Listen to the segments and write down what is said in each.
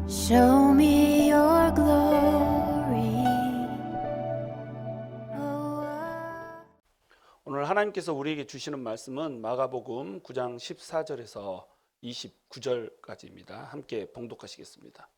Show me your glory. 오늘 하나님께서 우리에게 주시는 말씀은 마가복음 9장 14절에서 29절까지입니다. 함께 봉독하시겠습니다.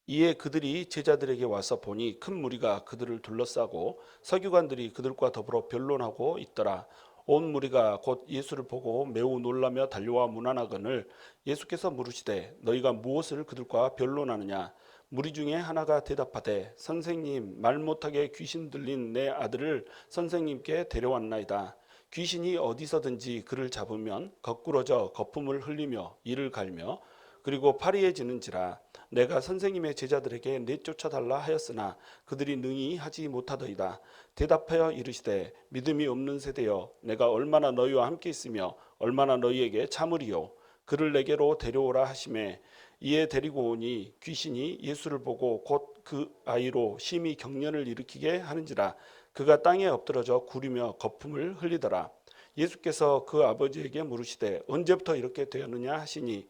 이에 그들이 제자들에게 와서 보니 큰 무리가 그들을 둘러싸고 서기관들이 그들과 더불어 변론하고 있더라. 온 무리가 곧 예수를 보고 매우 놀라며 달려와 문안하거늘 예수께서 물으시되 너희가 무엇을 그들과 변론하느냐. 무리 중에 하나가 대답하되 선생님, 말 못하게 귀신 들린 내 아들을 선생님께 데려왔나이다. 귀신이 어디서든지 그를 잡으면 거꾸러져 거품을 흘리며 이를 갈며 그리고 파리해지는지라. 내가 선생님의 제자들에게 내쫓아달라 하였으나 그들이 능히 하지 못하더이다. 대답하여 이르시되 믿음이 없는 세대여, 내가 얼마나 너희와 함께 있으며 얼마나 너희에게 참으리요. 그를 내게로 데려오라 하시매 이에 데리고 오니 귀신이 예수를 보고 곧 그 아이로 심히 경련을 일으키게 하는지라. 그가 땅에 엎드러져 구리며 거품을 흘리더라. 예수께서 그 아버지에게 물으시되 언제부터 이렇게 되었느냐 하시니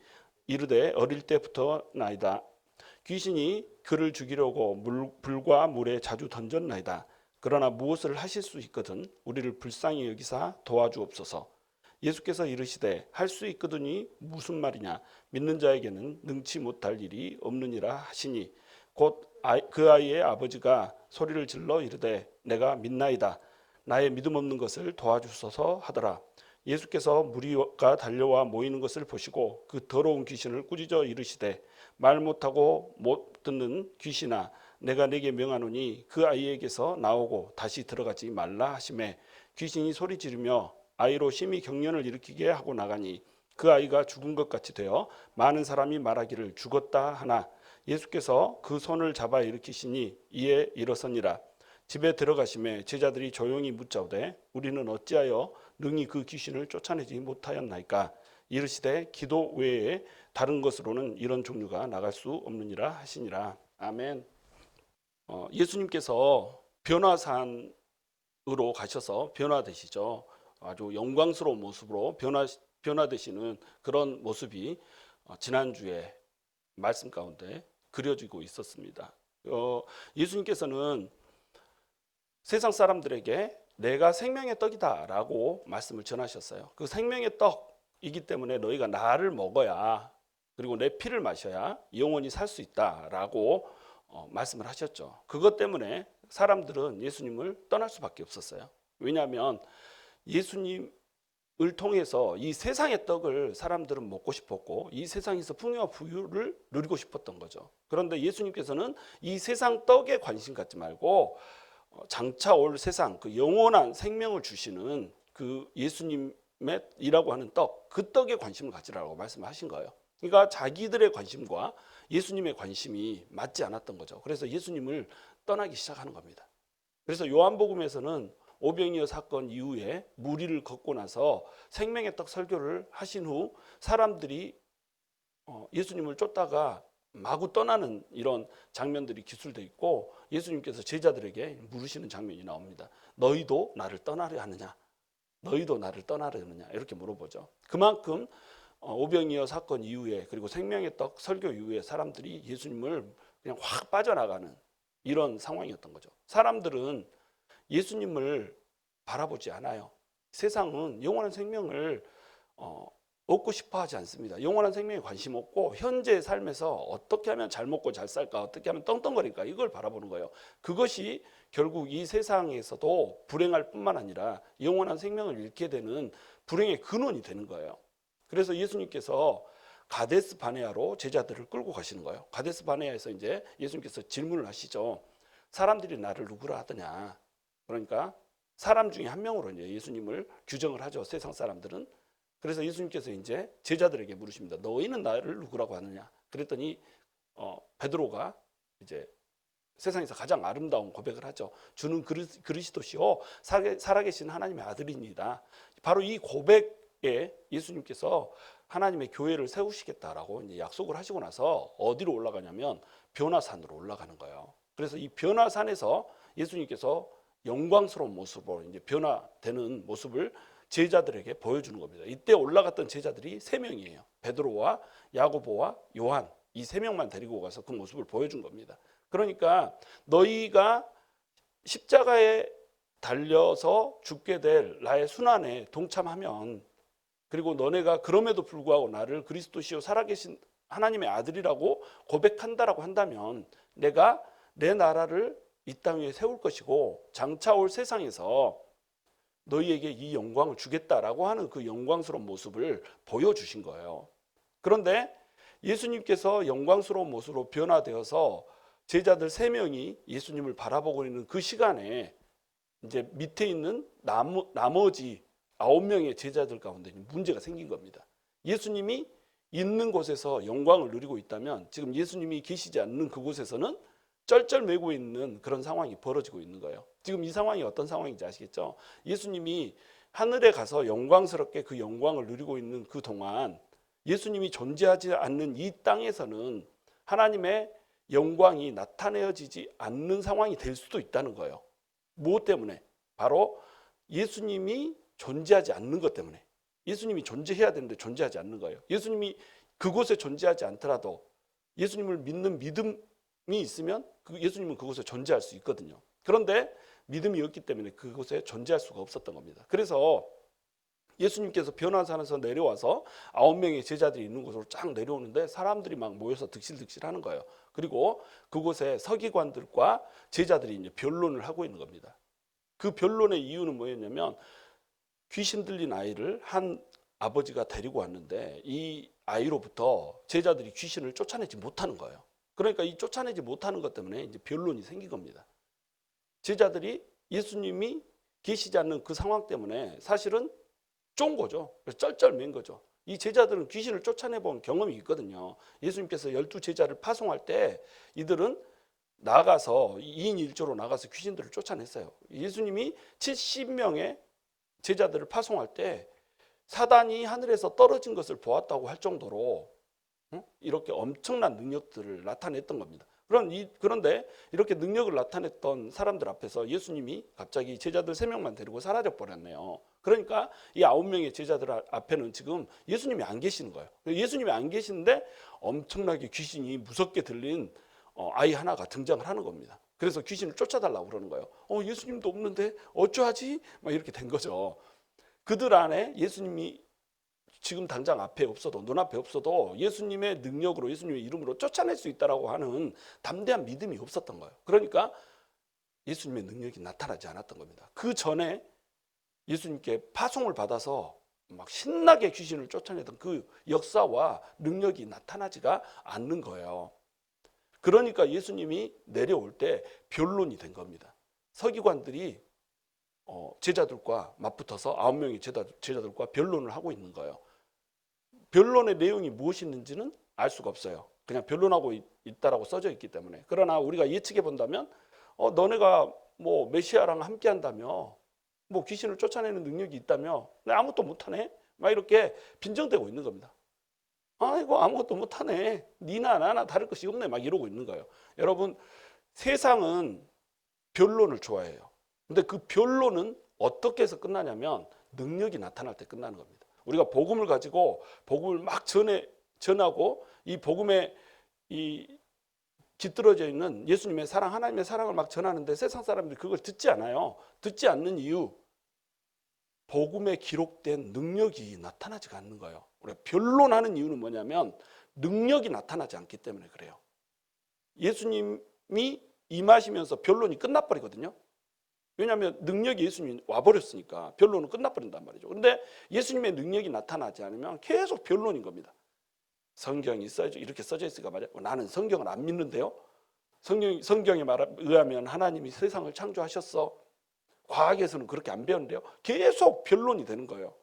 이르되 어릴 때부터나이다. 귀신이 그를 죽이려고 불과 물에 자주 던졌나이다. 그러나 무엇을 하실 수 있거든 우리를 불쌍히 여기사 도와주옵소서. 예수께서 이르시되 할 수 있거든이 무슨 말이냐. 믿는 자에게는 능치 못할 일이 없느니라 하시니 곧 그 아이의 아버지가 소리를 질러 이르되 내가 믿나이다. 나의 믿음 없는 것을 도와주소서 하더라. 예수께서 무리가 달려와 모이는 것을 보시고 그 더러운 귀신을 꾸짖어 이르시되 말 못하고 못 듣는 귀신아, 내가 네게 명하노니 그 아이에게서 나오고 다시 들어가지 말라 하시매 귀신이 소리 지르며 아이로 심히 경련을 일으키게 하고 나가니 그 아이가 죽은 것 같이 되어 많은 사람이 말하기를 죽었다 하나 예수께서 그 손을 잡아 일으키시니 이에 일어서니라. 집에 들어가심에 제자들이 조용히 묻자오되 우리는 어찌하여 능히 그 귀신을 쫓아내지 못하였나이까. 이르시되 기도 외에 다른 것으로는 이런 종류가 나갈 수 없느니라 하시니라. 아멘. 예수님께서 변화산으로 가셔서 변화되시죠. 아주 영광스러운 모습으로 변화되시는 그런 모습이 지난주에 말씀 가운데 그려지고 있었습니다. 예수님께서는 세상 사람들에게 내가 생명의 떡이다 라고 말씀을 전하셨어요. 그 생명의 떡이기 때문에 너희가 나를 먹어야, 그리고 내 피를 마셔야 영원히 살 수 있다 라고 말씀을 하셨죠. 그것 때문에 사람들은 예수님을 떠날 수밖에 없었어요. 왜냐하면 예수님을 통해서 이 세상의 떡을 사람들은 먹고 싶었고 이 세상에서 풍요와 부유를 누리고 싶었던 거죠. 그런데 예수님께서는 이 세상 떡에 관심 갖지 말고 장차 올 세상 그 영원한 생명을 주시는 그 예수님이라고 하는 떡, 그 떡에 관심을 가지라고 말씀하신 거예요. 그러니까 자기들의 관심과 예수님의 관심이 맞지 않았던 거죠. 그래서 예수님을 떠나기 시작하는 겁니다. 그래서 요한복음에서는 오병이어 사건 이후에 무리를 걷고 나서 생명의 떡 설교를 하신 후 사람들이 예수님을 쫓다가 마구 떠나는 이런 장면들이 기술되어 있고 예수님께서 제자들에게 물으시는 장면이 나옵니다. 너희도 나를 떠나려 하느냐? 너희도 나를 떠나려 하느냐? 이렇게 물어보죠. 그만큼 오병이어 사건 이후에 그리고 생명의 떡 설교 이후에 사람들이 예수님을 그냥 확 빠져나가는 이런 상황이었던 거죠. 사람들은 예수님을 바라보지 않아요. 세상은 영원한 생명을 얻고 싶어 하지 않습니다. 영원한 생명에 관심 없고 현재의 삶에서 어떻게 하면 잘 먹고 잘 살까, 어떻게 하면 떵떵거릴까, 이걸 바라보는 거예요. 그것이 결국 이 세상에서도 불행할 뿐만 아니라 영원한 생명을 잃게 되는 불행의 근원이 되는 거예요. 그래서 예수님께서 가데스 바네아로 제자들을 끌고 가시는 거예요. 가데스 바네아에서 이제 예수님께서 질문을 하시죠. 사람들이 나를 누구라 하더냐. 그러니까 사람 중에 한 명으로 이제 예수님을 규정을 하죠. 세상 사람들은. 그래서 예수님께서 이제 제자들에게 물으십니다. 너희는 나를 누구라고 하느냐? 그랬더니 베드로가 이제 세상에서 가장 아름다운 고백을 하죠. 주는 그리스도시요 살아계신 하나님의 아들입니다. 바로 이 고백에 예수님께서 하나님의 교회를 세우시겠다라고 이제 약속을 하시고 나서 어디로 올라가냐면 변화산으로 올라가는 거예요. 그래서 이 변화산에서 예수님께서 영광스러운 모습으로 이제 변화되는 모습을 제자들에게 보여주는 겁니다. 이때 올라갔던 제자들이 3명이에요. 베드로와 야고보와 요한, 이 세 명만 데리고 가서 그 모습을 보여준 겁니다. 그러니까 너희가 십자가에 달려서 죽게 될 나의 순환에 동참하면, 그리고 너네가 그럼에도 불구하고 나를 그리스도시요 살아계신 하나님의 아들이라고 고백한다라고 한다면 내가 내 나라를 이 땅 위에 세울 것이고 장차 올 세상에서 너희에게 이 영광을 주겠다라고 하는 그 영광스러운 모습을 보여주신 거예요. 그런데 예수님께서 영광스러운 모습으로 변화되어서 제자들 3명이 예수님을 바라보고 있는 그 시간에 이제 밑에 있는 나머지 9명의 제자들 가운데 문제가 생긴 겁니다. 예수님이 있는 곳에서 영광을 누리고 있다면 지금 예수님이 계시지 않는 그곳에서는 쩔쩔매고 있는 그런 상황이 벌어지고 있는 거예요. 지금 이 상황이 어떤 상황인지 아시겠죠? 예수님이 하늘에 가서 영광스럽게 그 영광을 누리고 있는 그 동안 예수님이 존재하지 않는 이 땅에서는 하나님의 영광이 나타내어지지 않는 상황이 될 수도 있다는 거예요. 무엇 때문에? 바로 예수님이 존재하지 않는 것 때문에. 예수님이 존재해야 되는데 존재하지 않는 거예요. 예수님이 그곳에 존재하지 않더라도 예수님을 믿는 믿음이 있으면 예수님은 그곳에 존재할 수 있거든요. 그런데 믿음이 없기 때문에 그곳에 존재할 수가 없었던 겁니다. 그래서 예수님께서 변화산에서 내려와서 9명의 제자들이 있는 곳으로 쫙 내려오는데 사람들이 막 모여서 득실득실 하는 거예요. 그리고 그곳에 서기관들과 제자들이 이제 변론을 하고 있는 겁니다. 그 변론의 이유는 뭐였냐면 귀신 들린 아이를 한 아버지가 데리고 왔는데 이 아이로부터 제자들이 귀신을 쫓아내지 못하는 거예요. 그러니까 이 쫓아내지 못하는 것 때문에 이제 변론이 생긴 겁니다. 제자들이 예수님이 계시지 않는 그 상황 때문에 사실은 쫀 거죠. 쩔쩔맨 거죠. 이 제자들은 귀신을 쫓아내본 경험이 있거든요. 예수님께서 12제자를 파송할 때 이들은 나가서 2인 1조로 나가서 귀신들을 쫓아냈어요. 예수님이 70명의 제자들을 파송할 때 사단이 하늘에서 떨어진 것을 보았다고 할 정도로 이렇게 엄청난 능력들을 나타냈던 겁니다. 그런데 이렇게 능력을 나타냈던 사람들 앞에서 예수님이 갑자기 제자들 3명만 데리고 사라져 버렸네요. 그러니까 이 9명의 제자들 앞에는 지금 예수님이 안 계시는 거예요. 예수님이 안 계시는데 엄청나게 귀신이 무섭게 들린 아이 하나가 등장을 하는 겁니다. 그래서 귀신을 쫓아달라고 그러는 거예요. 예수님도 없는데 어쩌하지? 막 이렇게 된 거죠. 그들 안에 예수님이 지금 당장 앞에 없어도, 눈앞에 없어도 예수님의 능력으로, 예수님의 이름으로 쫓아낼 수 있다라고 하는 담대한 믿음이 없었던 거예요. 그러니까 예수님의 능력이 나타나지 않았던 겁니다. 그 전에 예수님께 파송을 받아서 막 신나게 귀신을 쫓아내던 그 역사와 능력이 나타나지가 않는 거예요. 그러니까 예수님이 내려올 때 변론이 된 겁니다. 서기관들이 제자들과 맞붙어서 9명의 제자들과 변론을 하고 있는 거예요. 변론의 내용이 무엇이있는지는 알 수가 없어요. 그냥 변론하고 있다라고 써져 있기 때문에. 그러나 우리가 예측해 본다면 너네가 뭐 메시아랑 함께 한다며, 뭐 귀신을 쫓아내는 능력이 있다며 아무것도 못하네? 막 이렇게 빈정대고 있는 겁니다. 아이고 아무것도 못하네. 니나 나나 다를 것이 없네. 막 이러고 있는 거예요. 여러분, 세상은 변론을 좋아해요. 근데 그 변론은 어떻게 해서 끝나냐면 능력이 나타날 때 끝나는 겁니다. 우리가 복음을 가지고 복음을 막 전하고 이 복음에 이 깃들어져 있는 예수님의 사랑, 하나님의 사랑을 막 전하는데 세상 사람들이 그걸 듣지 않아요. 듣지 않는 이유, 복음에 기록된 능력이 나타나지가 않는 거예요. 우리가 변론하는 이유는 뭐냐면 능력이 나타나지 않기 때문에 그래요. 예수님이 임하시면서 변론이 끝나버리거든요. 왜냐하면 능력이 예수님이 와버렸으니까 변론은 끝나버린단 말이죠. 그런데 예수님의 능력이 나타나지 않으면 계속 변론인 겁니다. 성경이 이렇게 써져 있으니까 말이야. 나는 성경을 안 믿는데요. 성경에 의하면 하나님이 세상을 창조하셨어. 과학에서는 그렇게 안 배웠는데요. 계속 변론이 되는 거예요.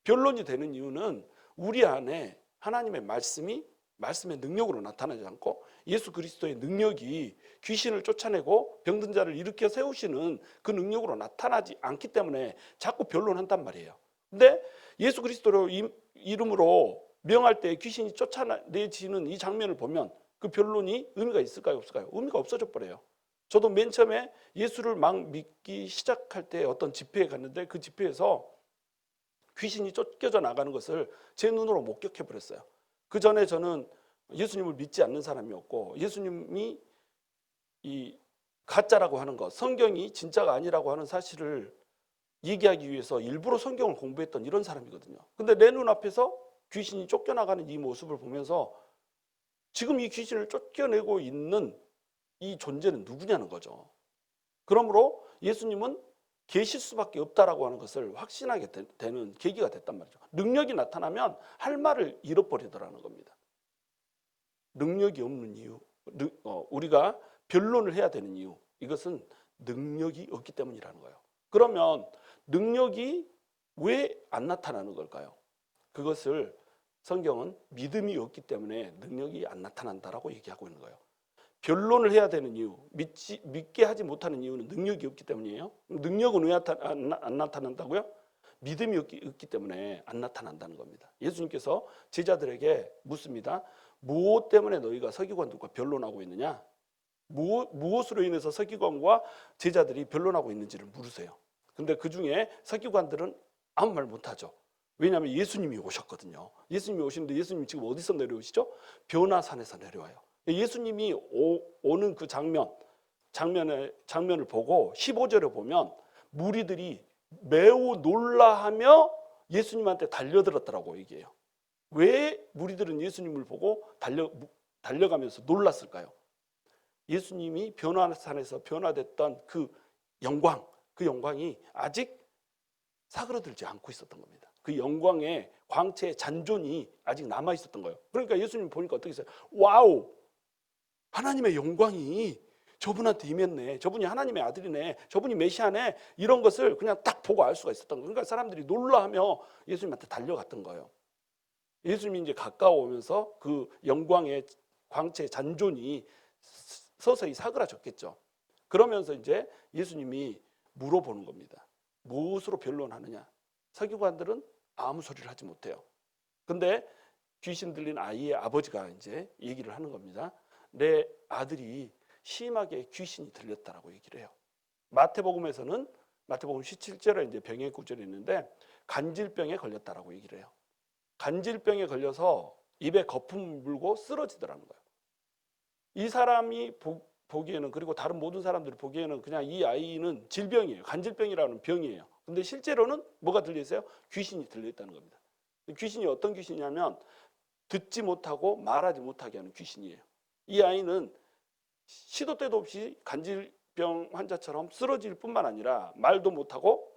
변론이 되는 이유는 우리 안에 하나님의 말씀의 능력으로 나타나지 않고 예수 그리스도의 능력이 귀신을 쫓아내고 병든 자를 일으켜 세우시는 그 능력으로 나타나지 않기 때문에 자꾸 변론한단 말이에요. 근데 예수 그리스도로 이름으로 명할 때 귀신이 쫓아내지는 이 장면을 보면 그 변론이 의미가 있을까요, 없을까요? 의미가 없어져 버려요. 저도 맨 처음에 예수를 막 믿기 시작할 때 어떤 집회에 갔는데 그 집회에서 귀신이 쫓겨져 나가는 것을 제 눈으로 목격해 버렸어요. 그 전에 저는 예수님을 믿지 않는 사람이었고 예수님이 이 가짜라고 하는 것, 성경이 진짜가 아니라고 하는 사실을 얘기하기 위해서 일부러 성경을 공부했던 이런 사람이거든요. 근데 내 눈앞에서 귀신이 쫓겨나가는 이 모습을 보면서 지금 이 귀신을 쫓겨내고 있는 이 존재는 누구냐는 거죠. 그러므로 예수님은 계실 수밖에 없다라고 하는 것을 확신하게 되는 계기가 됐단 말이죠. 능력이 나타나면 할 말을 잃어버리더라는 겁니다. 능력이 없는 이유, 우리가 변론을 해야 되는 이유, 이것은 능력이 없기 때문이라는 거예요. 그러면 능력이 왜 안 나타나는 걸까요? 그것을 성경은 믿음이 없기 때문에 능력이 안 나타난다라고 얘기하고 있는 거예요. 변론을 해야 되는 이유, 믿게 하지 못하는 이유는 능력이 없기 때문이에요. 능력은 왜 안 나타난다고요? 믿음이 없기 때문에 안 나타난다는 겁니다. 예수님께서 제자들에게 묻습니다. 무엇 때문에 너희가 서기관들과 변론하고 있느냐? 무엇으로 인해서 서기관과 제자들이 변론하고 있는지를 물으세요. 근데 그 중에 서기관들은 아무 말 못하죠. 왜냐하면 예수님이 오셨거든요. 예수님이 오시는데 예수님이 지금 어디서 내려오시죠? 변화산에서 내려와요. 예수님이 오는 그 장면을 보고 15절에 보면 무리들이 매우 놀라하며 예수님한테 달려들었더라고 얘기해요. 왜 무리들은 예수님을 보고 달려가면서 놀랐을까요? 예수님이 변화산에서 변화됐던 그 영광이 아직 사그러들지 않고 있었던 겁니다. 그 영광의 광채의 잔존이 아직 남아 있었던 거예요. 그러니까 예수님 보니까 어떻게 했어요? 와우! 하나님의 영광이 저분한테 임했네. 저분이 하나님의 아들이네. 저분이 메시아네. 이런 것을 그냥 딱 보고 알 수가 있었던 거예요. 그러니까 사람들이 놀라하며 예수님한테 달려갔던 거예요. 예수님이 이제 가까워오면서 그 영광의 광채의 잔존이 서서히 사그라졌겠죠. 그러면서 이제 예수님이 물어보는 겁니다. 무엇으로 변론하느냐? 서기관들은 아무 소리를 하지 못해요. 근데 귀신 들린 아이의 아버지가 이제 얘기를 하는 겁니다. 내 아들이 심하게 귀신이 들렸다라고 얘기를 해요. 마태복음에서는 마태복음 17절에 이제 병의 구절이 있는데 간질병에 걸렸다라고 얘기를 해요. 간질병에 걸려서 입에 거품을 물고 쓰러지더라는 거예요. 이 사람이 보기에는, 그리고 다른 모든 사람들이 보기에는 그냥 이 아이는 질병이에요. 간질병이라는 병이에요. 근데 실제로는 뭐가 들려있어요? 귀신이 들려있다는 겁니다. 귀신이 어떤 귀신이냐면 듣지 못하고 말하지 못하게 하는 귀신이에요. 이 아이는 시도 때도 없이 간질병 환자처럼 쓰러질 뿐만 아니라 말도 못하고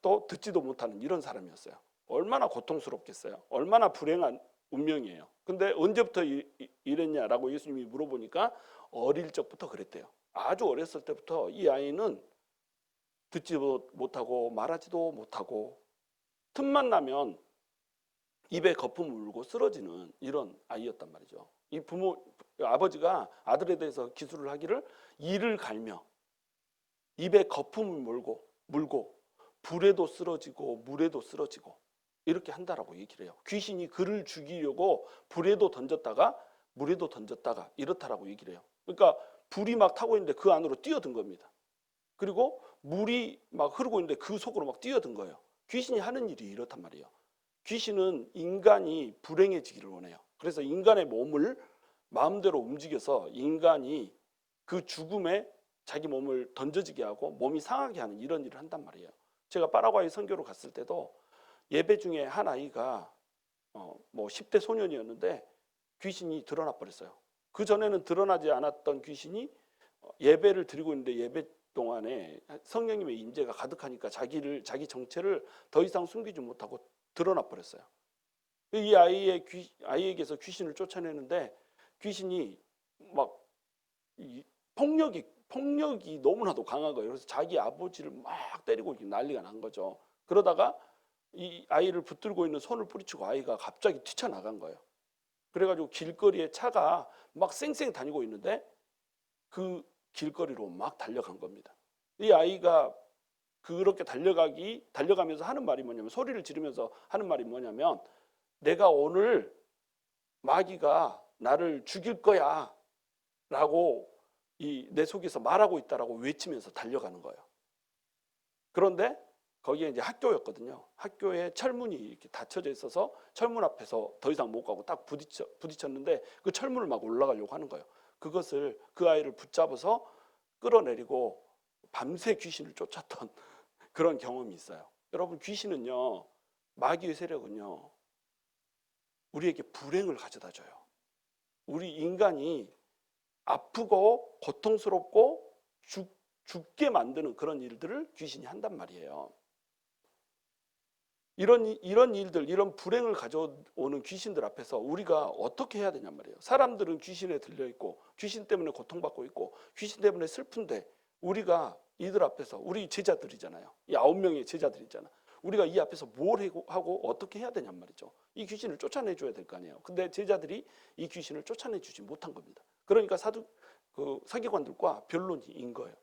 또 듣지도 못하는 이런 사람이었어요. 얼마나 고통스럽겠어요. 얼마나 불행한 운명이에요. 근데 언제부터 이랬냐라고 예수님이 물어보니까 어릴 적부터 그랬대요. 아주 어렸을 때부터 이 아이는 듣지도 못하고 말하지도 못하고 틈만 나면 입에 거품을 물고 쓰러지는 이런 아이였단 말이죠. 이 아버지가 아들에 대해서 기술을 하기를 이를 갈며 입에 거품을 물고 불에도 쓰러지고 물에도 쓰러지고 이렇게 한다라고 얘기를 해요. 귀신이 그를 죽이려고 불에도 던졌다가 물에도 던졌다가 이렇다라고 얘기를 해요. 그러니까 불이 막 타고 있는데 그 안으로 뛰어든 겁니다. 그리고 물이 막 흐르고 있는데 그 속으로 막 뛰어든 거예요. 귀신이 하는 일이 이렇단 말이에요. 귀신은 인간이 불행해지기를 원해요. 그래서 인간의 몸을 마음대로 움직여서 인간이 그 죽음에 자기 몸을 던져지게 하고 몸이 상하게 하는 이런 일을 한단 말이에요. 제가 파라과이 선교로 갔을 때도 예배 중에 한 아이가 뭐 10대 소년이었는데 귀신이 드러나 버렸어요. 그 전에는 드러나지 않았던 귀신이 예배를 드리고 있는데 예배 동안에 성령님의 임재가 가득하니까 자기 정체를 더 이상 숨기지 못하고 드러나 버렸어요. 이 아이에게서 귀신을 쫓아내는데 귀신이 막 폭력이 너무나도 강한 거예요. 그래서 자기 아버지를 막 때리고 난리가 난 거죠. 그러다가 이 아이를 붙들고 있는 손을 뿌리치고 아이가 갑자기 뛰쳐나간 거예요. 그래가지고 길거리에 차가 막 쌩쌩 다니고 있는데 그 길거리로 막 달려간 겁니다. 이 아이가 그렇게 달려가면서 하는 말이 뭐냐면, 소리를 지르면서 하는 말이 뭐냐면, 내가 오늘 마귀가 나를 죽일 거야 라고 내 속에서 말하고 있다라고 외치면서 달려가는 거예요. 그런데 거기에 이제 학교였거든요. 학교에 철문이 이렇게 닫혀져 있어서 철문 앞에서 더 이상 못 가고 딱 부딪혔는데 그 철문을 막 올라가려고 하는 거예요. 그것을 그 아이를 붙잡아서 끌어내리고 밤새 귀신을 쫓았던 그런 경험이 있어요. 여러분, 귀신은요, 마귀의 세력은요, 우리에게 불행을 가져다 줘요. 우리 인간이 아프고 고통스럽고 죽게 만드는 그런 일들을 귀신이 한단 말이에요. 이런 일들, 이런 불행을 가져오는 귀신들 앞에서 우리가 어떻게 해야 되냔 말이에요. 사람들은 귀신에 들려 있고 귀신 때문에 고통받고 있고 귀신 때문에 슬픈데 우리가 이들 앞에서, 우리 제자들이잖아요. 이 9명의 제자들이잖아. 우리가 이 앞에서 뭘 하고 어떻게 해야 되냔 말이죠. 이 귀신을 쫓아내 줘야 될 거 아니에요. 근데 제자들이 이 귀신을 쫓아내 주지 못한 겁니다. 그러니까 서기관들과 변론인 거예요.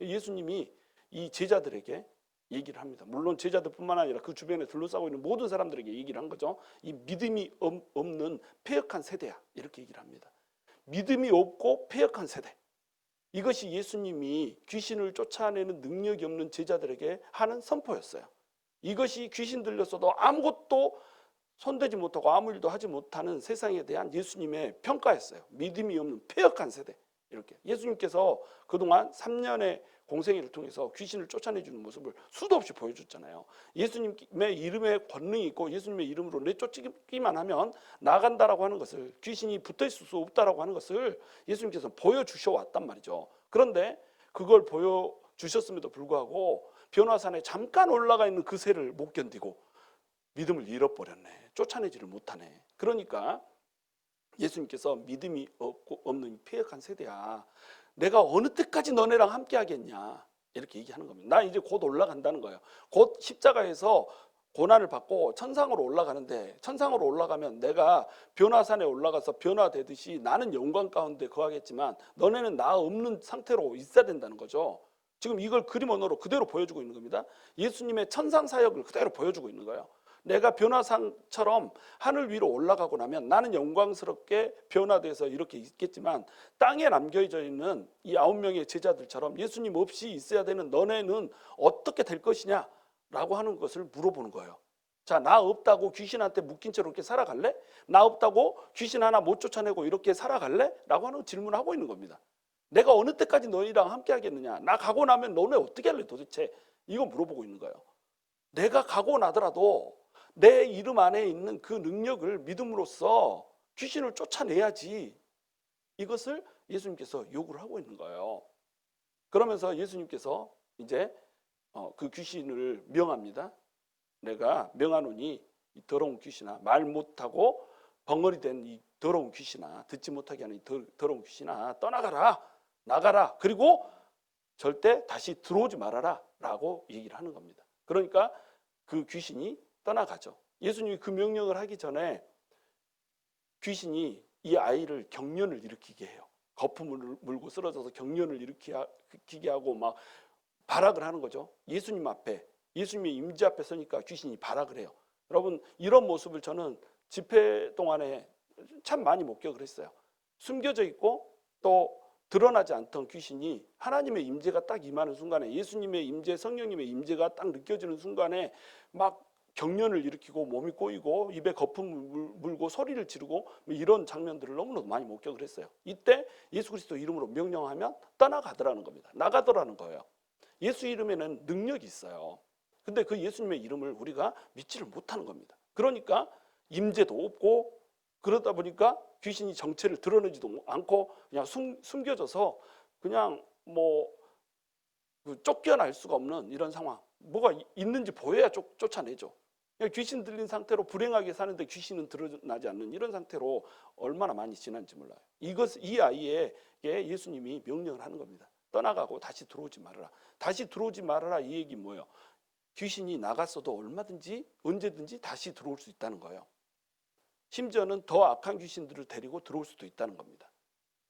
예수님이 이 제자들에게 얘기를 합니다. 물론 제자들뿐만 아니라 그 주변에 둘러싸고 있는 모든 사람들에게 얘기를 한 거죠. 이 믿음이 없는 패역한 세대야, 이렇게 얘기를 합니다. 믿음이 없고 패역한 세대. 이것이 예수님이 귀신을 쫓아내는 능력이 없는 제자들에게 하는 선포였어요. 이것이 귀신 들렸어도 아무것도 손대지 못하고 아무 일도 하지 못하는 세상에 대한 예수님의 평가였어요. 믿음이 없는 패역한 세대. 이렇게 예수님께서 그동안 3년의 공생애를 통해서 귀신을 쫓아내주는 모습을 수도 없이 보여줬잖아요. 예수님의 이름에 권능이 있고 예수님의 이름으로 내쫓기만 하면 나간다라고 하는 것을, 귀신이 붙어있을 수 없다라고 하는 것을 예수님께서 보여주셔왔단 말이죠. 그런데 그걸 보여주셨음에도 불구하고 변화산에 잠깐 올라가 있는 그 새를 못 견디고 믿음을 잃어버렸네. 쫓아내지를 못하네. 그러니까 예수님께서 믿음이 없는 패역한 세대야, 내가 어느 때까지 너네랑 함께 하겠냐, 이렇게 얘기하는 겁니다. 나 이제 곧 올라간다는 거예요. 곧 십자가에서 고난을 받고 천상으로 올라가는데, 천상으로 올라가면 내가 변화산에 올라가서 변화되듯이 나는 영광 가운데 거하겠지만 너네는 나 없는 상태로 있어야 된다는 거죠. 지금 이걸 그림 언어로 그대로 보여주고 있는 겁니다. 예수님의 천상 사역을 그대로 보여주고 있는 거예요. 내가 변화산처럼 하늘 위로 올라가고 나면 나는 영광스럽게 변화돼서 이렇게 있겠지만, 땅에 남겨져 있는 이 9명의 제자들처럼 예수님 없이 있어야 되는 너네는 어떻게 될 것이냐 라고 하는 것을 물어보는 거예요. 자, 나 없다고 귀신한테 묶인 채로 이렇게 살아갈래? 나 없다고 귀신 하나 못 쫓아내고 이렇게 살아갈래? 라고 하는 질문을 하고 있는 겁니다. 내가 어느 때까지 너희랑 함께 하겠느냐, 나 가고 나면 너네 어떻게 할래 도대체, 이거 물어보고 있는 거예요. 내가 가고 나더라도 내 이름 안에 있는 그 능력을 믿음으로써 귀신을 쫓아내야지, 이것을 예수님께서 요구를 하고 있는 거예요. 그러면서 예수님께서 이제 그 귀신을 명합니다. 내가 명하노니 이 더러운 귀신아, 말 못하고 벙어리 된 이 더러운 귀신아, 듣지 못하게 하는 이 더러운 귀신아, 떠나가라, 나가라, 그리고 절대 다시 들어오지 말아라 라고 얘기를 하는 겁니다. 그러니까 그 귀신이 떠나가죠. 예수님이 그 명령을 하기 전에 귀신이 이 아이를 경련을 일으키게 해요. 거품을 물고 쓰러져서 경련을 일으키게 하고 막 발악을 하는 거죠. 예수님 앞에, 예수님의 임재 앞에 서니까 귀신이 발악을 해요. 여러분, 이런 모습을 저는 집회 동안에 참 많이 목격을 했어요. 숨겨져 있고 또 드러나지 않던 귀신이 하나님의 임재가 딱 임하는 순간에, 예수님의 임재, 성령님의 임재가 딱 느껴지는 순간에 막 경련을 일으키고 몸이 꼬이고 입에 거품 물고 소리를 지르고 이런 장면들을 너무나도 많이 목격을 했어요. 이때 예수 그리스도 이름으로 명령하면 떠나가더라는 겁니다. 나가더라는 거예요. 예수 이름에는 능력이 있어요. 근데 그 예수님의 이름을 우리가 믿지를 못하는 겁니다. 그러니까 임재도 없고, 그러다 보니까 귀신이 정체를 드러내지도 않고 그냥 숨겨져서 그냥 쫓겨날 수가 없는 이런 상황. 뭐가 있는지 보여야 쫓아내죠. 귀신 들린 상태로 불행하게 사는데 귀신은 드러나지 않는 이런 상태로 얼마나 많이 지난지 몰라요. 이 아이에게 예수님이 명령을 하는 겁니다. 떠나가고 다시 들어오지 말아라. 다시 들어오지 말아라, 이 얘기 뭐예요? 귀신이 나갔어도 얼마든지 언제든지 다시 들어올 수 있다는 거예요. 심지어는 더 악한 귀신들을 데리고 들어올 수도 있다는 겁니다.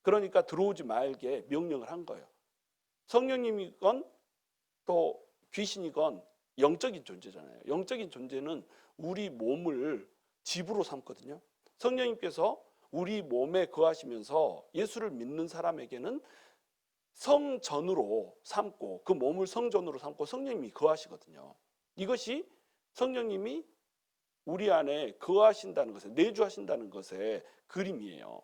그러니까 들어오지 말게 명령을 한 거예요. 성령님이건 또 귀신이건 영적인 존재잖아요. 영적인 존재는 우리 몸을 집으로 삼거든요. 성령님께서 우리 몸에 거하시면서 예수를 믿는 사람에게는 성전으로 삼고, 그 몸을 성전으로 삼고 성령님이 거하시거든요. 이것이 성령님이 우리 안에 거하신다는 것에, 내주하신다는 것의 그림이에요.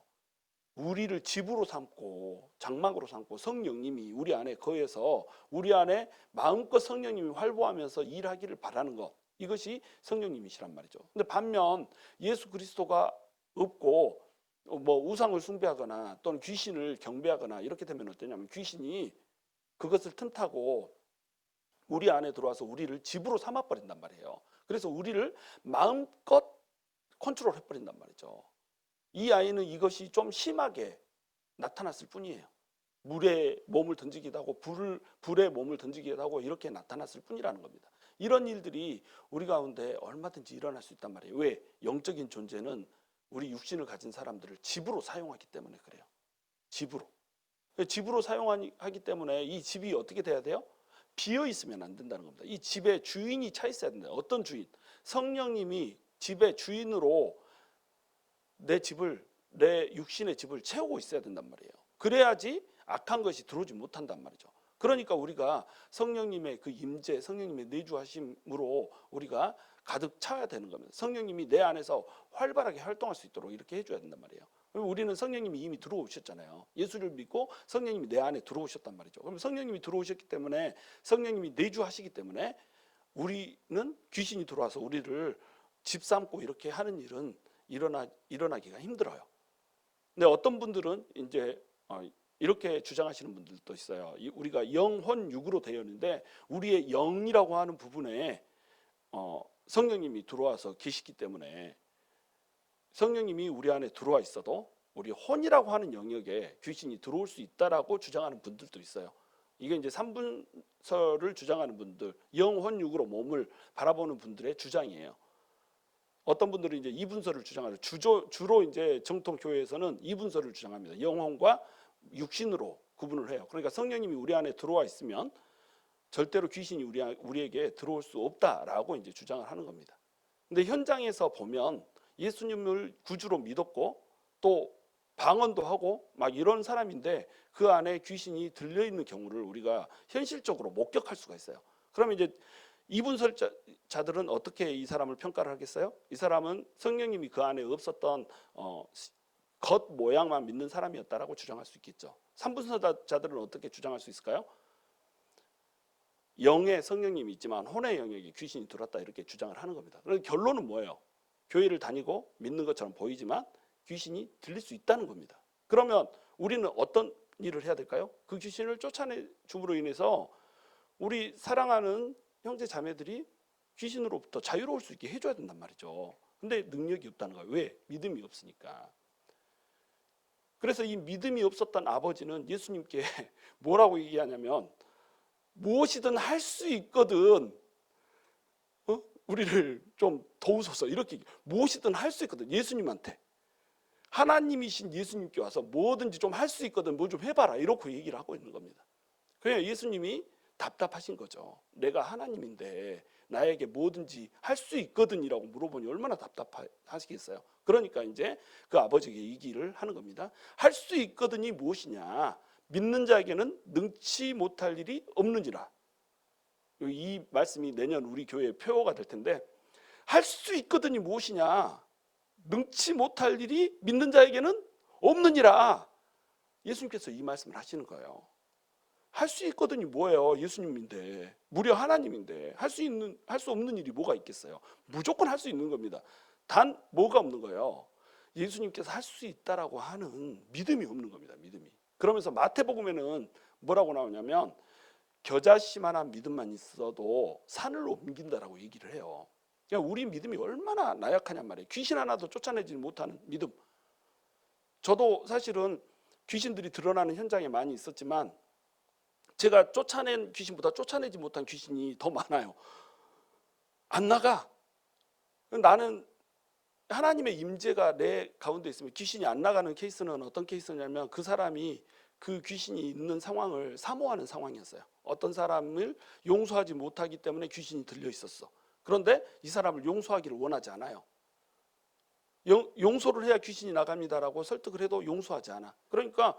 우리를 집으로 삼고 장막으로 삼고 성령님이 우리 안에 거해서 우리 안에 마음껏 성령님이 활보하면서 일하기를 바라는 것, 이것이 성령님이시란 말이죠. 근데 반면 예수 그리스도가 없고 뭐 우상을 숭배하거나 또는 귀신을 경배하거나 이렇게 되면 어떠냐면 귀신이 그것을 틈타고 우리 안에 들어와서 우리를 집으로 삼아버린단 말이에요. 그래서 우리를 마음껏 컨트롤 해버린단 말이죠. 이 아이는 이것이 좀 심하게 나타났을 뿐이에요. 물에 몸을 던지기도 하고 불에 몸을 던지기도 하고 이렇게 나타났을 뿐이라는 겁니다. 이런 일들이 우리 가운데 얼마든지 일어날 수 있단 말이에요. 왜? 영적인 존재는 우리 육신을 가진 사람들을 집으로 사용하기 때문에 그래요. 집으로 사용하기 때문에 이 집이 어떻게 돼야 돼요? 비어 있으면 안 된다는 겁니다. 이 집에 주인이 차 있어야 된다. 어떤 주인? 성령님이 집의 주인으로 내 육신의 집을 채우고 있어야 된단 말이에요. 그래야지 악한 것이 들어오지 못한단 말이죠. 그러니까 우리가 성령님의 그 임재, 성령님의 내주하심으로 우리가 가득 차야 되는 겁니다. 성령님이 내 안에서 활발하게 활동할 수 있도록 이렇게 해줘야 된단 말이에요. 우리는 성령님이 이미 들어오셨잖아요. 예수를 믿고 성령님이 내 안에 들어오셨단 말이죠. 그럼 성령님이 들어오셨기 때문에, 성령님이 내주하시기 때문에 우리는 귀신이 들어와서 우리를 집삼고 이렇게 하는 일은 일어나기가 힘들어요. 근데 어떤 분들은 이제 이렇게 주장하시는 분들도 있어요. 우리가 영혼 육으로 되어 있는데 우리의 영이라고 하는 부분에 성령님이 들어와서 계시기 때문에 성령님이 우리 안에 들어와 있어도 우리 혼이라고 하는 영역에 귀신이 들어올 수 있다라고 주장하는 분들도 있어요. 이게 이제 삼분설을 주장하는 분들, 영혼 육으로 몸을 바라보는 분들의 주장이에요. 어떤 분들은 이제 이분설을 주장하죠. 주로 이제 정통 교회에서는 이분설을 주장합니다. 영혼과 육신으로 구분을 해요. 그러니까 성령님이 우리 안에 들어와 있으면 절대로 귀신이 우리에게 들어올 수 없다라고 이제 주장을 하는 겁니다. 근데 현장에서 보면 예수님을 구주로 믿었고 또 방언도 하고 막 이런 사람인데 그 안에 귀신이 들려 있는 경우를 우리가 현실적으로 목격할 수가 있어요. 그러면 이제 이분설자들은 어떻게 이 사람을 평가를 하겠어요? 이 사람은 성령님이 그 안에 없었던 겉 모양만 믿는 사람이었다라고 주장할 수 있겠죠. 삼분설자들은 어떻게 주장할 수 있을까요? 영에 성령님이 있지만 혼의 영역에 귀신이 들어왔다 이렇게 주장을 하는 겁니다. 그래서 결론은 뭐예요? 교회를 다니고 믿는 것처럼 보이지만 귀신이 들릴 수 있다는 겁니다. 그러면 우리는 어떤 일을 해야 될까요? 그 귀신을 쫓아내 줌으로 인해서 우리 사랑하는 형제 자매들이 귀신으로부터 자유로울 수 있게 해줘야 된단 말이죠. 근데 능력이 없다는 거예요. 왜? 믿음이 없으니까. 그래서 이 믿음이 없었던 아버지는 예수님께 뭐라고 얘기하냐면 무엇이든 할 수 있거든 우리를 좀 도우소서, 이렇게 무엇이든 할 수 있거든. 예수님한테, 하나님이신 예수님께 와서 뭐든지 좀 할 수 있거든, 뭐 좀 해봐라, 이렇게 얘기를 하고 있는 겁니다. 그냥 예수님이 답답하신 거죠. 내가 하나님인데 나에게 뭐든지 할 수 있거든이라고 물어보니 얼마나 답답하시겠어요. 그러니까 이제 그 아버지에게 얘기를 하는 겁니다. 할 수 있거든이 무엇이냐? 믿는 자에게는 능치 못할 일이 없느니라. 이 말씀이 내년 우리 교회의 표어가 될 텐데, 할 수 있거든이 무엇이냐? 능치 못할 일이 믿는 자에게는 없느니라. 예수님께서 이 말씀을 하시는 거예요. 할 수 있거든이 뭐예요? 예수님인데, 무려 하나님인데 할 수 없는 일이 뭐가 있겠어요? 무조건 할 수 있는 겁니다. 단 뭐가 없는 거예요? 예수님께서 할 수 있다라고 하는 믿음이 없는 겁니다. 믿음이. 그러면서 마태복음에는 뭐라고 나오냐면 겨자씨만한 믿음만 있어도 산을 옮긴다라고 얘기를 해요. 그러니까 우리 믿음이 얼마나 나약하냔 말이에요. 귀신 하나도 쫓아내지 못하는 믿음. 저도 사실은 귀신들이 드러나는 현장에 많이 있었지만 제가 쫓아낸 귀신보다 쫓아내지 못한 귀신이 더 많아요. 안 나가. 나는 하나님의 임재가 내 가운데 있으면 귀신이 안 나가는 케이스는 어떤 케이스냐면 그 사람이 그 귀신이 있는 상황을 사모하는 상황이었어요. 어떤 사람을 용서하지 못하기 때문에 귀신이 들려 있었어. 그런데 이 사람을 용서하기를 원하지 않아요. 용서를 해야 귀신이 나갑니다라고 설득을 해도 용서하지 않아. 그러니까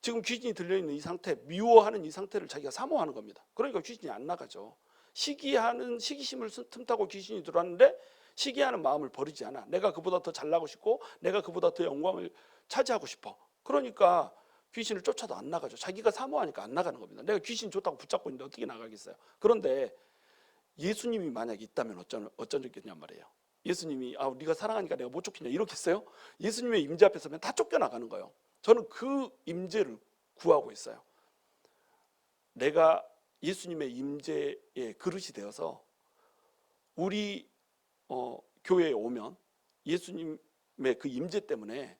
지금 귀신이 들려있는 이 상태, 미워하는 이 상태를 자기가 사모하는 겁니다. 그러니까 귀신이 안 나가죠. 시기심을 틈타고 귀신이 들어왔는데 시기하는 마음을 버리지 않아. 내가 그보다 더 잘나고 싶고 내가 그보다 더 영광을 차지하고 싶어. 그러니까 귀신을 쫓아도 안 나가죠. 자기가 사모하니까 안 나가는 겁니다. 내가 귀신 좋다고 붙잡고 있는데 어떻게 나가겠어요? 그런데 예수님이 만약에 있다면 어쩌겠냔 말이에요. 예수님이 네가 사랑하니까 내가 못 쫓기냐 이렇겠어요? 예수님의 임재 앞에 서면 다 쫓겨나가는 거예요. 저는 그 임재를 구하고 있어요. 내가 예수님의 임재의 그릇이 되어서 우리 교회에 오면 예수님의 그 임재 때문에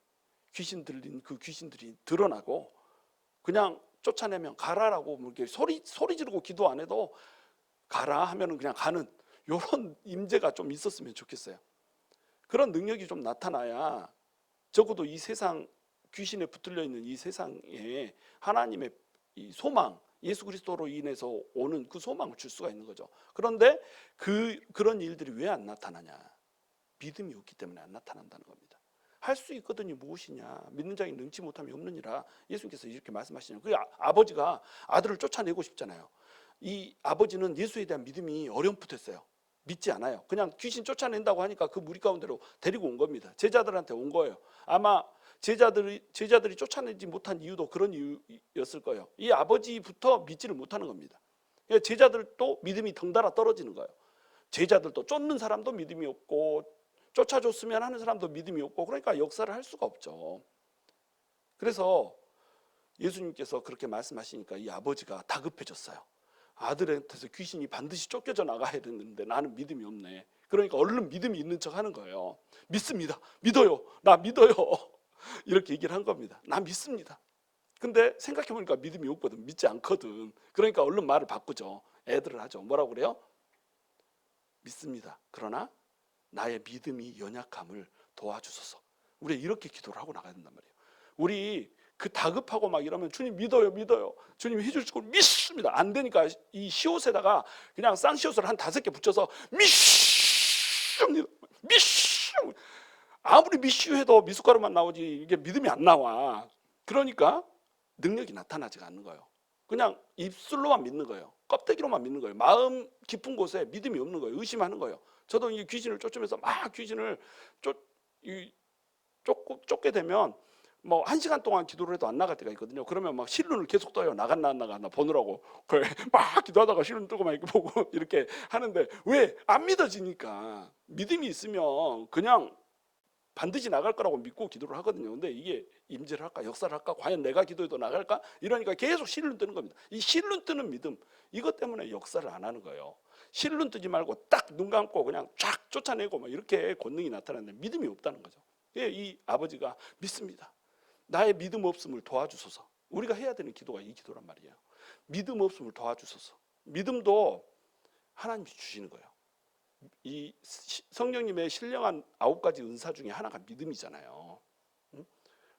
귀신 들린 그 귀신들이 드러나고 그냥 쫓아내면 가라라고 뭐 이렇게 소리 지르고 기도 안 해도 가라 하면은 그냥 가는 이런 임재가 좀 있었으면 좋겠어요. 그런 능력이 좀 나타나야 적어도 이 세상 귀신에 붙들려 있는 이 세상에 하나님의 이 소망, 예수 그리스도로 인해서 오는 그 소망을 줄 수가 있는 거죠. 그런데 그런 일들이 왜 안 나타나냐? 믿음이 없기 때문에 안 나타난다는 겁니다. 할 수 있거든요. 무엇이냐? 믿는 자에게 능치 못함이 없느니라. 예수님께서 이렇게 말씀하시잖아요. 그 아버지가 아들을 쫓아내고 싶잖아요. 이 아버지는 예수에 대한 믿음이 어렴풋했어요. 믿지 않아요. 그냥 귀신 쫓아낸다고 하니까 그 무리 가운데로 데리고 온 겁니다. 제자들한테 온 거예요. 아마 제자들이 쫓아내지 못한 이유도 그런 이유였을 거예요. 이 아버지부터 믿지를 못하는 겁니다. 제자들도 믿음이 덩달아 떨어지는 거예요. 제자들도 쫓는 사람도 믿음이 없고 쫓아줬으면 하는 사람도 믿음이 없고 그러니까 역사를 할 수가 없죠. 그래서 예수님께서 그렇게 말씀하시니까 이 아버지가 다급해졌어요. 아들한테서 귀신이 반드시 쫓겨져 나가야 되는데 나는 믿음이 없네. 그러니까 얼른 믿음이 있는 척 하는 거예요. 믿습니다. 믿어요. 나 믿어요. 이렇게 얘기를 한 겁니다. 나 믿습니다. 근데 생각해보니까 믿음이 없거든. 믿지 않거든. 그러니까 얼른 말을 바꾸죠. 애들을 하죠. 뭐라고 그래요? 믿습니다. 그러나 나의 믿음이 연약함을 도와주소서. 우리 이렇게 기도를 하고 나가야 된단 말이에요. 우리 그 다급하고 막 이러면 주님 믿어요. 주님 해줄 줄 믿습니다. 안 되니까 이 시옷에다가 그냥 쌍시옷을 한 5개 붙여서 믿습니다. 아무리 미슈해도 미숫가루만 나오지 이게 믿음이 안 나와. 그러니까 능력이 나타나지가 않는 거예요. 그냥 입술로만 믿는 거예요. 껍데기로만 믿는 거예요. 마음 깊은 곳에 믿음이 없는 거예요. 의심하는 거예요. 저도 이 귀신을 쫓으면서 막 귀신을 쫓게 되면 뭐 1시간 동안 기도를 해도 안 나갈 때가 있거든요. 그러면 막 실눈을 계속 떠요. 나갔나 안 나갔나 보느라고. 막 기도하다가 실눈 뜨고 막 이렇게 보고 이렇게 하는데 왜? 안 믿어지니까. 믿음이 있으면 그냥 반드시 나갈 거라고 믿고 기도를 하거든요. 근데 이게 임재를 할까 역사를 할까 과연 내가 기도해도 나갈까 이러니까 계속 실눈 뜨는 겁니다. 이 실눈 뜨는 믿음 이것 때문에 역사를 안 하는 거예요. 실눈 뜨지 말고 딱 눈 감고 그냥 쫙 쫓아내고 막 이렇게 권능이 나타나는데 믿음이 없다는 거죠. 이 아버지가 믿습니다. 나의 믿음 없음을 도와주소서. 우리가 해야 되는 기도가 이 기도란 말이에요. 믿음 없음을 도와주소서. 믿음도 하나님이 주시는 거예요. 이 성령님의 신령한 9가지 은사 중에 하나가 믿음이잖아요.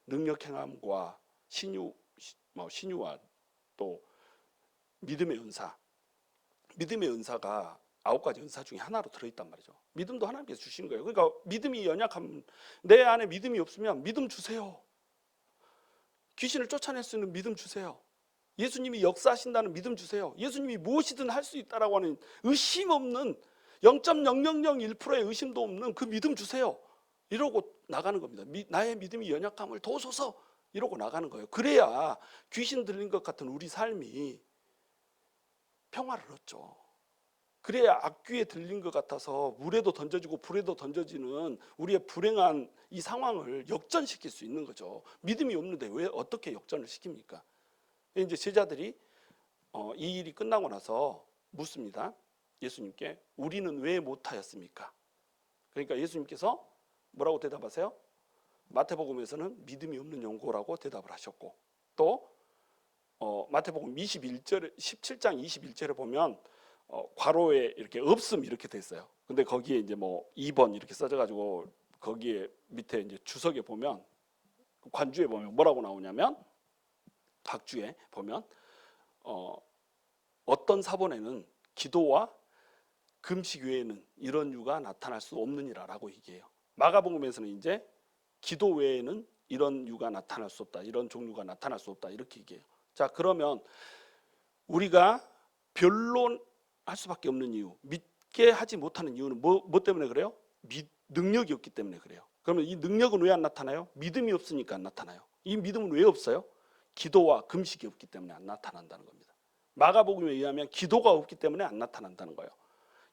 능력 행함과 신유와 또 믿음의 은사. 믿음의 은사가 9가지 은사 중에 하나로 들어있단 말이죠. 믿음도 하나님께서 주신 거예요. 그러니까 믿음이 연약하면 내 안에 믿음이 없으면 믿음 주세요. 귀신을 쫓아낼 수 있는 믿음 주세요. 예수님이 역사하신다는 믿음 주세요. 예수님이 무엇이든 할 수 있다라고 하는 의심 없는 0.0001%의 의심도 없는 그 믿음 주세요. 이러고 나가는 겁니다. 나의 믿음이 연약함을 도우소서 이러고 나가는 거예요. 그래야 귀신 들린 것 같은 우리 삶이 평화를 얻죠. 그래야 악귀에 들린 것 같아서 물에도 던져지고 불에도 던져지는 우리의 불행한 이 상황을 역전시킬 수 있는 거죠. 믿음이 없는데 왜 어떻게 역전을 시킵니까? 이제 제자들이 이 일이 끝나고 나서 묻습니다. 예수님께 우리는 왜 못하였습니까? 그러니까 예수님께서 뭐라고 대답하세요? 마태복음에서는 믿음이 없는 영고라고 대답을 하셨고 또 마태복음 17장 21절에 보면 괄호에 이렇게 없음 이렇게 돼 있어요. 근데 거기에 이제 뭐 2번 이렇게 써져 가지고 거기에 밑에 이제 주석에 보면 관주에 보면 뭐라고 나오냐면 각주에 보면 어떤 사본에는 기도와 금식 외에는 이런 유가 나타날 수 없느니라라고 얘기해요. 마가복음에서는 이제 기도 외에는 이런 유가 나타날 수 없다. 이런 종류가 나타날 수 없다. 이렇게 얘기해요. 자, 그러면 우리가 할 수밖에 없는 이유, 믿게 하지 못하는 이유는 뭐 때문에 그래요? 능력이 없기 때문에 그래요. 그러면 이 능력은 왜 안 나타나요? 믿음이 없으니까 안 나타나요. 이 믿음은 왜 없어요? 기도와 금식이 없기 때문에 안 나타난다는 겁니다. 마가복음에 의하면 기도가 없기 때문에 안 나타난다는 거예요.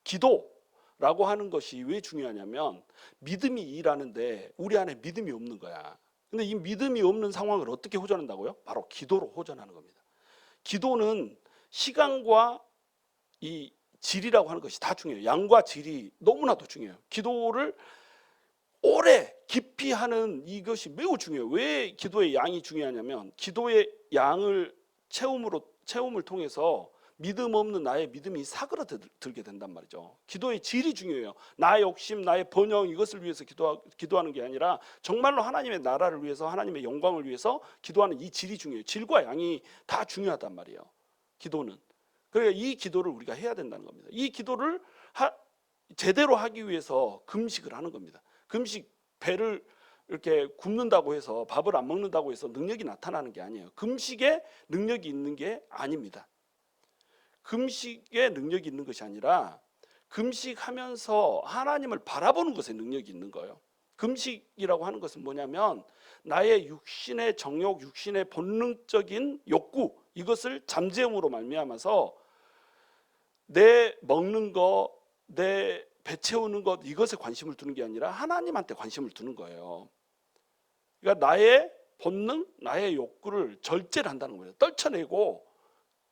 기도라고 하는 것이 왜 중요하냐면 믿음이 일하는데 우리 안에 믿음이 없는 거야. 근데 이 믿음이 없는 상황을 어떻게 호전한다고요? 바로 기도로 호전하는 겁니다. 기도는 시간과 이 질이라고 하는 것이 다 중요해요. 양과 질이 너무나도 중요해요. 기도를 오래 깊이 하는 이것이 매우 중요해요. 왜 기도의 양이 중요하냐면 기도의 양을 체험을 통해서 믿음 없는 나의 믿음이 사그라들게 된단 말이죠. 기도의 질이 중요해요. 나의 욕심, 나의 번영 이것을 위해서 기도하는 게 아니라 정말로 하나님의 나라를 위해서 하나님의 영광을 위해서 기도하는 이 질이 중요해요. 질과 양이 다 중요하단 말이에요. 기도는. 그러니까 이 기도를 우리가 해야 된다는 겁니다. 이 기도를 제대로 하기 위해서 금식을 하는 겁니다. 금식, 배를 이렇게 굶는다고 해서 밥을 안 먹는다고 해서 능력이 나타나는 게 아니에요. 금식에 능력이 있는 게 아닙니다. 금식에 능력이 있는 것이 아니라 금식하면서 하나님을 바라보는 것에 능력이 있는 거예요. 금식이라고 하는 것은 뭐냐면 나의 육신의 정욕, 육신의 본능적인 욕구 이것을 잠재움으로 말미암아서 내 먹는 거, 내 배 채우는 것 이것에 관심을 두는 게 아니라 하나님한테 관심을 두는 거예요. 그러니까 나의 본능, 나의 욕구를 절제를 한다는 거예요. 떨쳐내고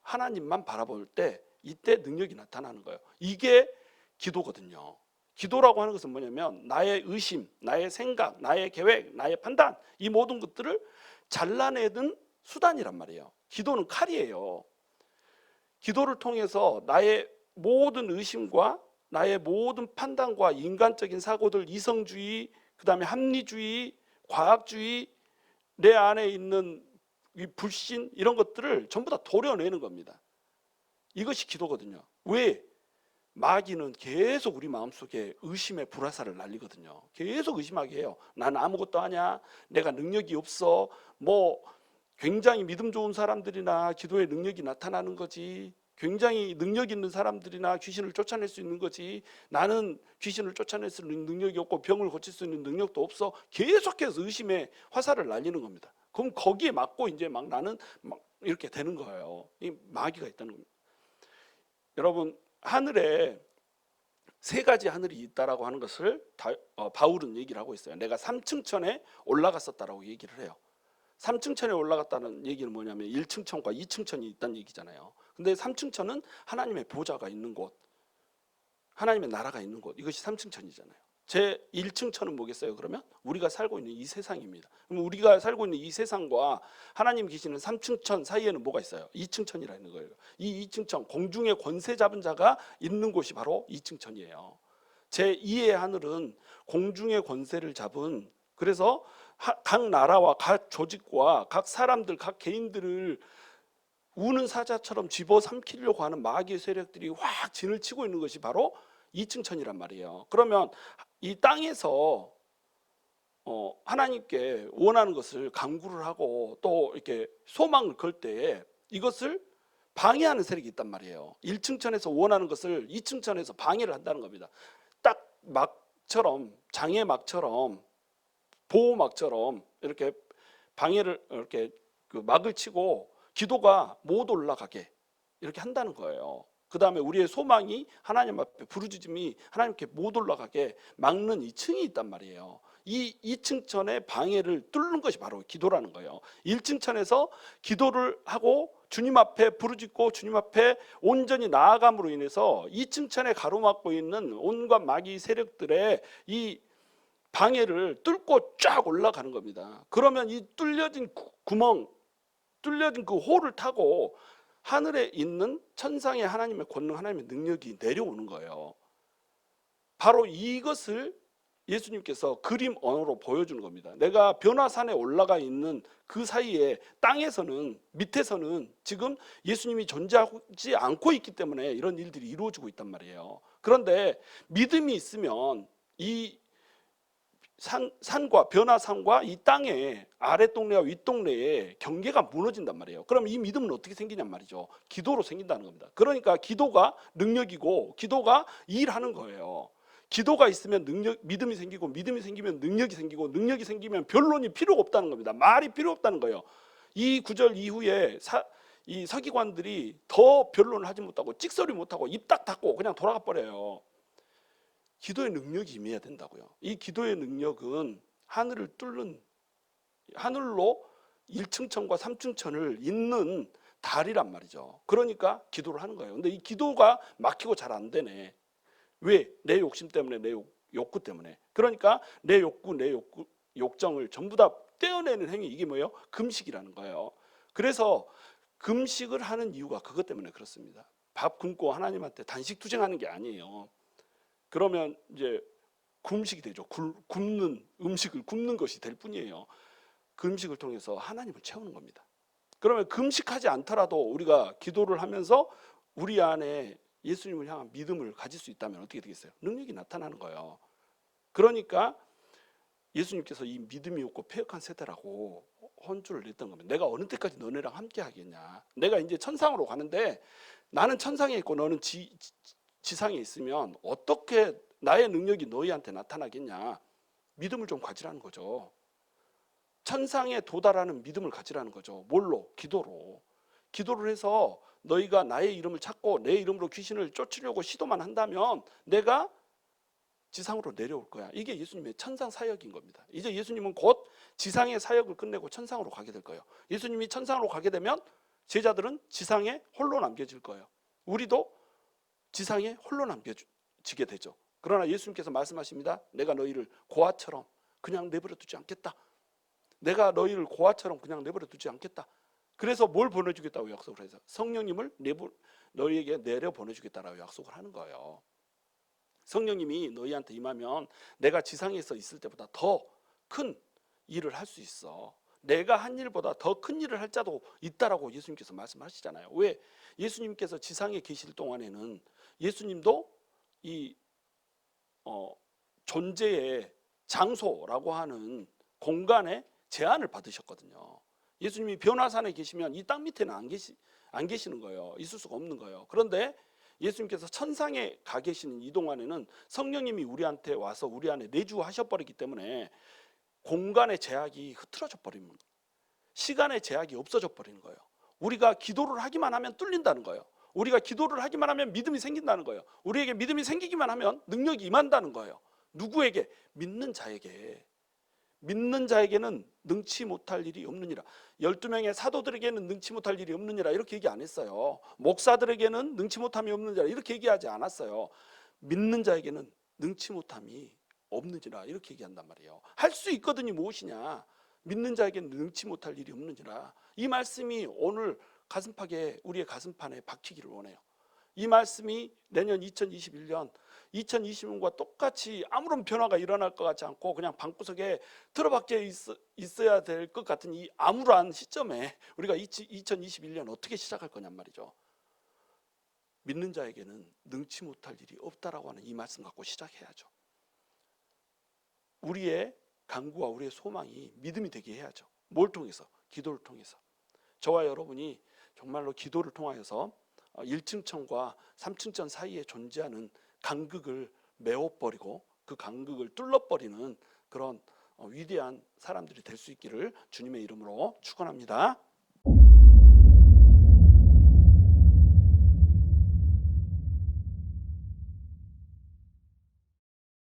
하나님만 바라볼 때 이때 능력이 나타나는 거예요. 이게 기도거든요. 기도라고 하는 것은 뭐냐면 나의 의심, 나의 생각, 나의 계획, 나의 판단 이 모든 것들을 잘라내는 수단이란 말이에요. 기도는 칼이에요. 기도를 통해서 나의 모든 의심과 나의 모든 판단과 인간적인 사고들, 이성주의, 그 다음에 합리주의, 과학주의, 내 안에 있는 이 불신 이런 것들을 전부 다 도려내는 겁니다. 이것이 기도거든요. 왜? 마귀는 계속 우리 마음속에 의심의 불화살을 날리거든요. 계속 의심하게 해요. 난 아무것도 아니야. 내가 능력이 없어. 뭐 굉장히 믿음 좋은 사람들이나 기도의 능력이 나타나는 거지. 굉장히 능력 있는 사람들이나 귀신을 쫓아낼 수 있는 거지. 나는 귀신을 쫓아낼 수 있는 능력이 없고 병을 고칠 수 있는 능력도 없어. 계속해서 의심의 화살을 날리는 겁니다. 그럼 거기에 맞고 이제 막 나는 막 이렇게 되는 거예요. 이 마귀가 있다는 겁니다. 여러분 하늘에 세 가지 하늘이 있다라고 하는 것을 바울은 얘기를 하고 있어요. 내가 3층 천에 올라갔었다라고 얘기를 해요. 3층 천에 올라갔다는 얘기는 뭐냐면 1층 천과 2층 천이 있다는 얘기잖아요. 근데 3층 천은 하나님의 보좌가 있는 곳, 하나님의 나라가 있는 곳, 이것이 3층 천이잖아요. 제 1층 천은 뭐겠어요? 그러면 우리가 살고 있는 이 세상입니다. 그럼 우리가 살고 있는 이 세상과 하나님 계시는 3층 천 사이에는 뭐가 있어요? 2층 천이라는 거예요. 이 2층 천, 공중에 권세 잡은 자가 있는 곳이 바로 2층 천이에요. 제 2의 하늘은 공중의 권세를 잡은, 그래서 각 나라와 각 조직과 각 사람들, 각 개인들을 우는 사자처럼 집어삼키려고 하는 마귀의 세력들이 확 진을 치고 있는 것이 바로 2층 천이란 말이에요. 그러면 이 땅에서 하나님께 원하는 것을 간구를 하고 또 이렇게 소망을 걸 때에 이것을 방해하는 세력이 있단 말이에요. 1층 천에서 원하는 것을 2층 천에서 방해를 한다는 겁니다. 딱 막처럼, 장애막처럼, 보호막처럼 이렇게 방해를, 이렇게 그 막을 치고 기도가 못 올라가게 이렇게 한다는 거예요. 그 다음에 우리의 소망이 하나님 앞에, 부르짖음이 하나님께 못 올라가게 막는 2층이 있단 말이에요. 이 2층 천의 방해를 뚫는 것이 바로 기도라는 거예요. 1층 천에서 기도를 하고 주님 앞에 부르짖고 주님 앞에 온전히 나아감으로 인해서 2층 천에 가로막고 있는 온갖 마귀 세력들의 이 방해를 뚫고 쫙 올라가는 겁니다. 그러면 이 뚫려진 구멍, 뚫려진 그 홀을 타고 하늘에 있는 천상의 하나님의 권능, 하나님의 능력이 내려오는 거예요. 바로 이것을 예수님께서 그림 언어로 보여주는 겁니다. 내가 변화산에 올라가 있는 그 사이에 땅에서는, 밑에서는 지금 예수님이 존재하지 않고 있기 때문에 이런 일들이 이루어지고 있단 말이에요. 그런데 믿음이 있으면 이 산과 변화산과 이 땅의 아랫동네와 윗동네의 경계가 무너진단 말이에요. 그럼 이 믿음은 어떻게 생기냔 말이죠. 기도로 생긴다는 겁니다. 그러니까 기도가 능력이고 기도가 일하는 거예요. 기도가 있으면 믿음이 생기고, 믿음이 생기면 능력이 생기고, 능력이 생기면 변론이 필요가 없다는 겁니다. 말이 필요 없다는 거예요. 이 구절 이후에 이 서기관들이 더 변론을 하지 못하고 찍소리 못하고 입 딱 닫고 그냥 돌아가 버려요. 기도의 능력이 임해야 된다고요. 이 기도의 능력은 하늘을 뚫는, 하늘로 1층천과 3층천을 잇는 달이란 말이죠. 그러니까 기도를 하는 거예요. 근데 이 기도가 막히고 잘 안 되네. 왜? 내 욕심 때문에, 내 욕구 때문에. 그러니까 내 욕정을 전부 다 떼어내는 행위, 이게 뭐예요? 금식이라는 거예요. 그래서 금식을 하는 이유가 그것 때문에 그렇습니다. 밥 굶고 하나님한테 단식 투쟁하는 게 아니에요. 그러면 이제 금식이 되죠. 굶는 음식을 굶는 것이 될 뿐이에요. 금식을 통해서 하나님을 채우는 겁니다. 그러면 금식하지 않더라도 우리가 기도를 하면서 우리 안에 예수님을 향한 믿음을 가질 수 있다면 어떻게 되겠어요? 능력이 나타나는 거예요. 그러니까 예수님께서 이 믿음이 없고 패역한 세대라고 혼주를 냈던 겁니다. 내가 어느 때까지 너네랑 함께 하겠냐. 내가 이제 천상으로 가는데 나는 천상에 있고 너는 지상에 있으면 어떻게 나의 능력이 너희한테 나타나겠냐. 믿음을 좀 가지라는 거죠. 천상에 도달하는 믿음을 가지라는 거죠. 뭘로? 기도로. 기도를 해서 너희가 나의 이름을 찾고 내 이름으로 귀신을 쫓으려고 시도만 한다면 내가 지상으로 내려올 거야. 이게 예수님의 천상 사역인 겁니다. 이제 예수님은 곧 지상의 사역을 끝내고 천상으로 가게 될 거예요. 예수님이 천상으로 가게 되면 제자들은 지상에 홀로 남겨질 거예요. 우리도 지상에 홀로 남겨지게 되죠. 그러나 예수님께서 말씀하십니다. 내가 너희를 고아처럼 그냥 내버려 두지 않겠다. 내가 너희를 고아처럼 그냥 내버려 두지 않겠다. 그래서 뭘 보내주겠다고 약속을 해서 성령님을 너희에게 내려 보내주겠다라고 약속을 하는 거예요. 성령님이 너희한테 임하면 내가 지상에서 있을 때보다 더 큰 일을 할 수 있어. 내가 한 일보다 더 큰 일을 할 자도 있다라고 예수님께서 말씀하시잖아요. 왜? 예수님께서 지상에 계실 동안에는 예수님도 이 존재의 장소라고 하는 공간에 제한을 받으셨거든요. 예수님이 변화산에 계시면 이 땅 밑에는 안 계시는 거예요. 있을 수가 없는 거예요. 그런데 예수님께서 천상에 가 계시는 이 동안에는 성령님이 우리한테 와서 우리 안에 내주하셔버리기 때문에 공간의 제약이 흐트러져 버리는 거예요. 시간의 제약이 없어져 버리는 거예요. 우리가 기도를 하기만 하면 뚫린다는 거예요. 우리가 기도를 하기만 하면 믿음이 생긴다는 거예요. 우리에게 믿음이 생기기만 하면 능력이 임한다는 거예요. 누구에게? 믿는 자에게. 믿는 자에게는 능치 못할 일이 없느니라. 12명의 사도들에게는 능치 못할 일이 없느니라 이렇게 얘기 안 했어요. 목사들에게는 능치 못함이 없느니라 이렇게 얘기하지 않았어요. 믿는 자에게는 능치 못함이 없느니라 이렇게 얘기한단 말이에요. 할 수 있거든이 무엇이냐. 믿는 자에게는 능치 못할 일이 없느니라. 이 말씀이 오늘 가슴팍에 우리의 가슴판에 박히기를 원해요. 이 말씀이 내년 2021년 2020년과 똑같이 아무런 변화가 일어날 것 같지 않고 그냥 방구석에 틀어박혀 있어야 될 것 같은 이 암울한 시점에 우리가 2021년 어떻게 시작할 거냔 말이죠. 믿는 자에게는 능치 못할 일이 없다라고 하는 이 말씀 갖고 시작해야죠. 우리의 간구와 우리의 소망이 믿음이 되게 해야죠. 뭘 통해서? 기도를 통해서. 저와 여러분이 정말로 기도를 통하여서 1층천과 3층천 사이에 존재하는 간극을 메워버리고 그 간극을 뚫어버리는 그런 위대한 사람들이 될 수 있기를 주님의 이름으로 축원합니다.